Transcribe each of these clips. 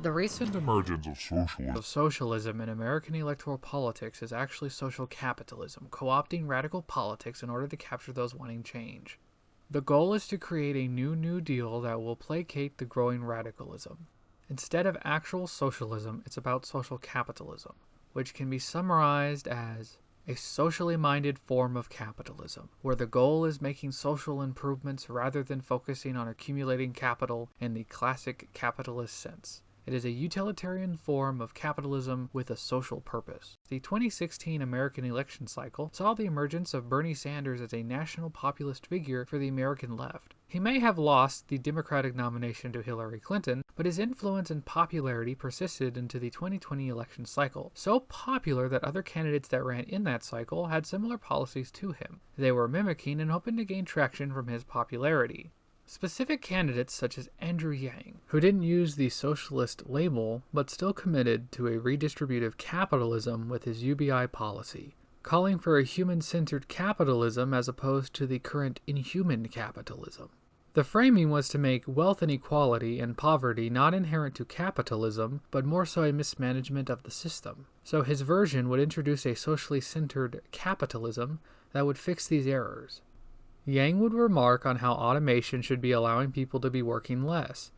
The recent emergence of socialism in American electoral politics is actually social capitalism, co-opting radical politics in order to capture those wanting change. The goal is to create a New Deal that will placate the growing radicalism. Instead of actual socialism, it's about social capitalism, which can be summarized as a socially minded form of capitalism, where the goal is making social improvements rather than focusing on accumulating capital in the classic capitalist sense. It is a utilitarian form of capitalism with a social purpose. The 2016 American election cycle saw the emergence of Bernie Sanders as a national populist figure for the American left. He may have lost the Democratic nomination to Hillary Clinton, but his influence and popularity persisted into the 2020 election cycle, so popular that other candidates that ran in that cycle had similar policies to him. They were mimicking and hoping to gain traction from his popularity. Specific candidates such as Andrew Yang, who didn't use the socialist label but still committed to a redistributive capitalism with his UBI policy, calling for a human-centered capitalism as opposed to the current inhuman capitalism. The framing was to make wealth inequality and poverty not inherent to capitalism, but more so a mismanagement of the system. So his version would introduce a socially centered capitalism that would fix these errors. Yang would remark on how automation should be allowing people to be working less.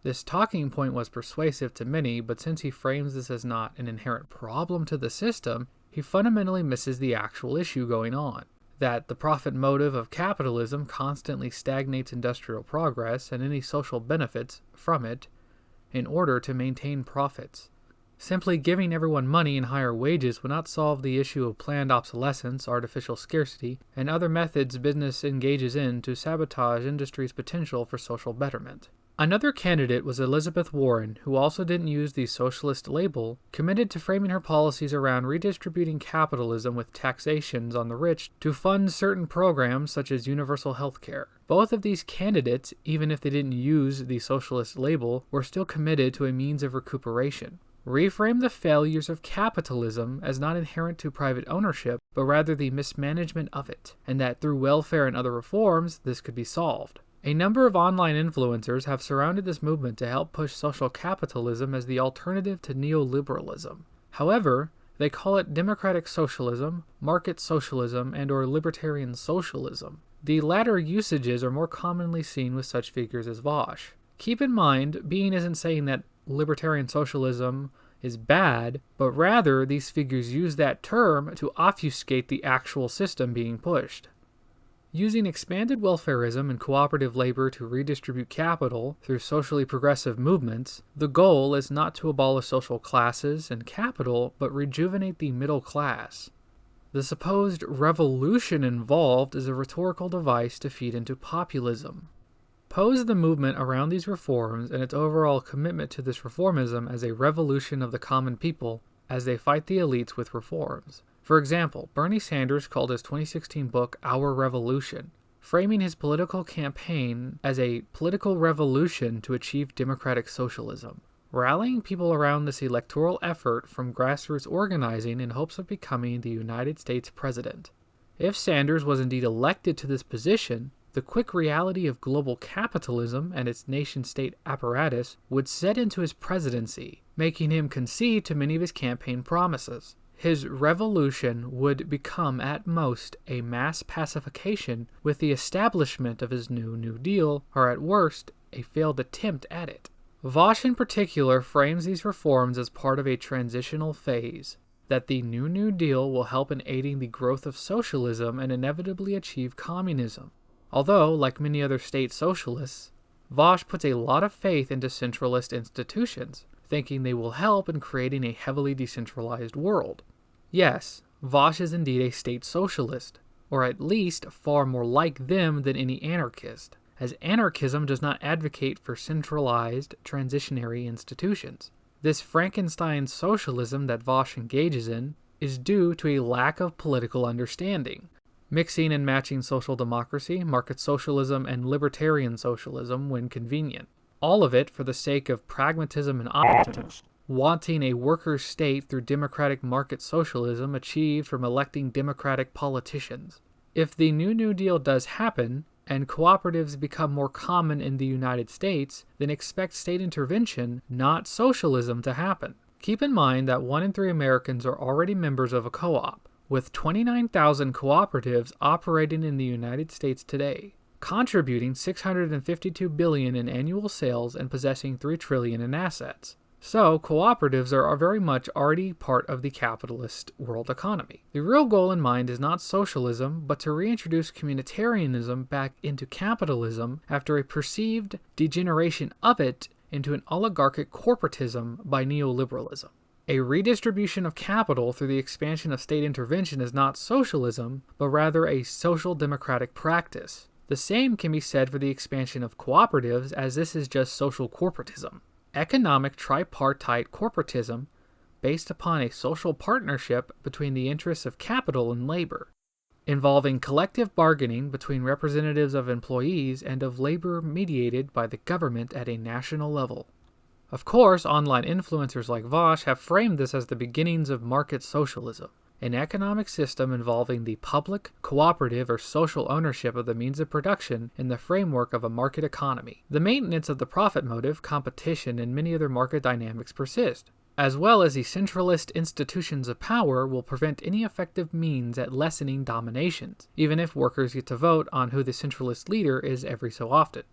This talking point was persuasive to many, but since he frames this as not an inherent problem to the system, he fundamentally misses the actual issue going on. That the profit motive of capitalism constantly stagnates industrial progress and any social benefits from it in order to maintain profits. Simply giving everyone money and higher wages would not solve the issue of planned obsolescence, artificial scarcity, and other methods business engages in to sabotage industry's potential for social betterment. Another candidate was Elizabeth Warren, who also didn't use the socialist label, committed to framing her policies around redistributing capitalism with taxations on the rich to fund certain programs such as universal health care. Both of these candidates, even if they didn't use the socialist label, were still committed to a means of recuperation. Reframe the failures of capitalism as not inherent to private ownership, but rather the mismanagement of it, and that through welfare and other reforms, this could be solved. A number of online influencers have surrounded this movement to help push social capitalism as the alternative to neoliberalism. However, they call it democratic socialism, market socialism, and/or libertarian socialism. The latter usages are more commonly seen with such figures as Vosh. Keep in mind, Bean isn't saying that libertarian socialism is bad, but rather these figures use that term to obfuscate the actual system being pushed. Using expanded welfarism and cooperative labor to redistribute capital through socially progressive movements, the goal is not to abolish social classes and capital, but rejuvenate the middle class. The supposed revolution involved is a rhetorical device to feed into populism. Pose the movement around these reforms and its overall commitment to this reformism as a revolution of the common people as they fight the elites with reforms. For example, Bernie Sanders called his 2016 book Our Revolution, framing his political campaign as a political revolution to achieve democratic socialism, rallying people around this electoral effort from grassroots organizing in hopes of becoming the United States president. If Sanders was indeed elected to this position, the quick reality of global capitalism and its nation-state apparatus would set into his presidency, making him concede to many of his campaign promises. His revolution would become at most a mass pacification with the establishment of his New Deal, or at worst, a failed attempt at it. Vosh in particular frames these reforms as part of a transitional phase, that the New Deal will help in aiding the growth of socialism and inevitably achieve communism. Although, like many other state socialists, Vosh puts a lot of faith into centralist institutions, thinking they will help in creating a heavily decentralized world. Yes, Vosh is indeed a state socialist, or at least far more like them than any anarchist, as anarchism does not advocate for centralized, transitionary institutions. This Frankenstein socialism that Vosh engages in is due to a lack of political understanding, mixing and matching social democracy, market socialism, and libertarian socialism when convenient. All of it for the sake of pragmatism and optimism, wanting a worker state through democratic market socialism achieved from electing democratic politicians. If the New Deal does happen, and cooperatives become more common in the United States, then expect state intervention, not socialism, to happen. Keep in mind that 1 in 3 Americans are already members of a co-op, with 29,000 cooperatives operating in the United States today, contributing $652 billion in annual sales and possessing $3 trillion in assets. So, cooperatives are very much already part of the capitalist world economy. The real goal in mind is not socialism, but to reintroduce communitarianism back into capitalism after a perceived degeneration of it into an oligarchic corporatism by neoliberalism. A redistribution of capital through the expansion of state intervention is not socialism, but rather a social democratic practice. The same can be said for the expansion of cooperatives, as this is just social corporatism. Economic tripartite corporatism based upon a social partnership between the interests of capital and labor, involving collective bargaining between representatives of employees and of labor mediated by the government at a national level. Of course, online influencers like Vosh have framed this as the beginnings of market socialism, an economic system involving the public, cooperative, or social ownership of the means of production in the framework of a market economy. The maintenance of the profit motive, competition, and many other market dynamics persist, as well as the centralist institutions of power will prevent any effective means at lessening dominations, even if workers get to vote on who the centralist leader is every so often.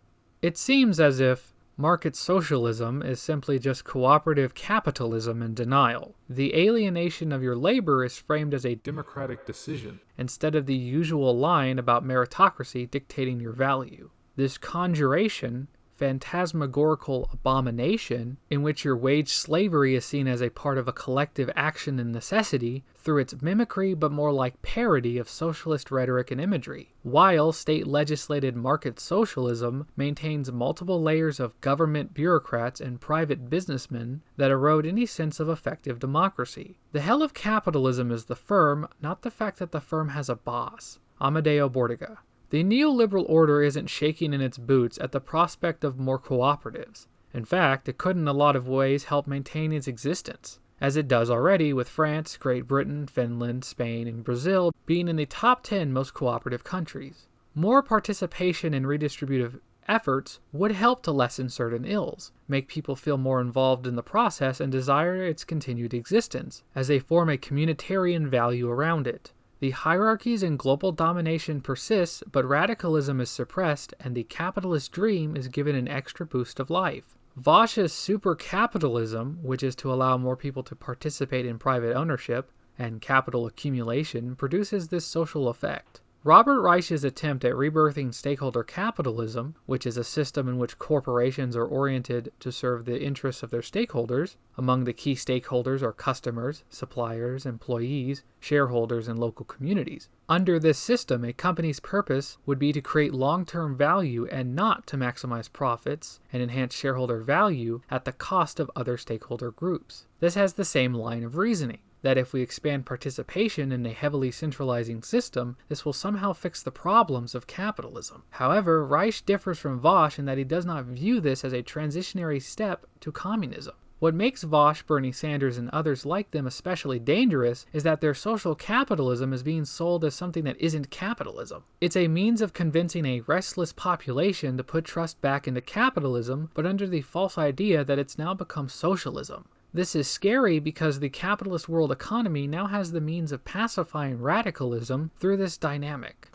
It seems as if market socialism is simply just cooperative capitalism in denial. The alienation of your labor is framed as a democratic decision, instead of the usual line about meritocracy dictating your value. This conjuration, phantasmagorical abomination, in which your wage slavery is seen as a part of a collective action and necessity, through its mimicry but more like parody of socialist rhetoric and imagery, while state-legislated market socialism maintains multiple layers of government bureaucrats and private businessmen that erode any sense of effective democracy. The hell of capitalism is the firm, not the fact that the firm has a boss. Amadeo Bordiga. The neoliberal order isn't shaking in its boots at the prospect of more cooperatives. In fact, it could in a lot of ways help maintain its existence, as it does already with France, Great Britain, Finland, Spain, and Brazil being in the top 10 most cooperative countries. More participation in redistributive efforts would help to lessen certain ills, make people feel more involved in the process and desire its continued existence, as they form a communitarian value around it. The hierarchies and global domination persists, but radicalism is suppressed, and the capitalist dream is given an extra boost of life. Vosh's super capitalism, which is to allow more people to participate in private ownership and capital accumulation, produces this social effect. Robert Reich's attempt at rebirthing stakeholder capitalism, which is a system in which corporations are oriented to serve the interests of their stakeholders. Among the key stakeholders are customers, suppliers, employees, shareholders, and local communities. Under this system, a company's purpose would be to create long-term value and not to maximize profits and enhance shareholder value at the cost of other stakeholder groups. This has the same line of reasoning, that if we expand participation in a heavily centralizing system, this will somehow fix the problems of capitalism. However, Reich differs from Vosh in that he does not view this as a transitionary step to communism. What makes Vosh, Bernie Sanders, and others like them especially dangerous is that their social capitalism is being sold as something that isn't capitalism. It's a means of convincing a restless population to put trust back into capitalism, but under the false idea that it's now become socialism. This is scary because the capitalist world economy now has the means of pacifying radicalism through this dynamic.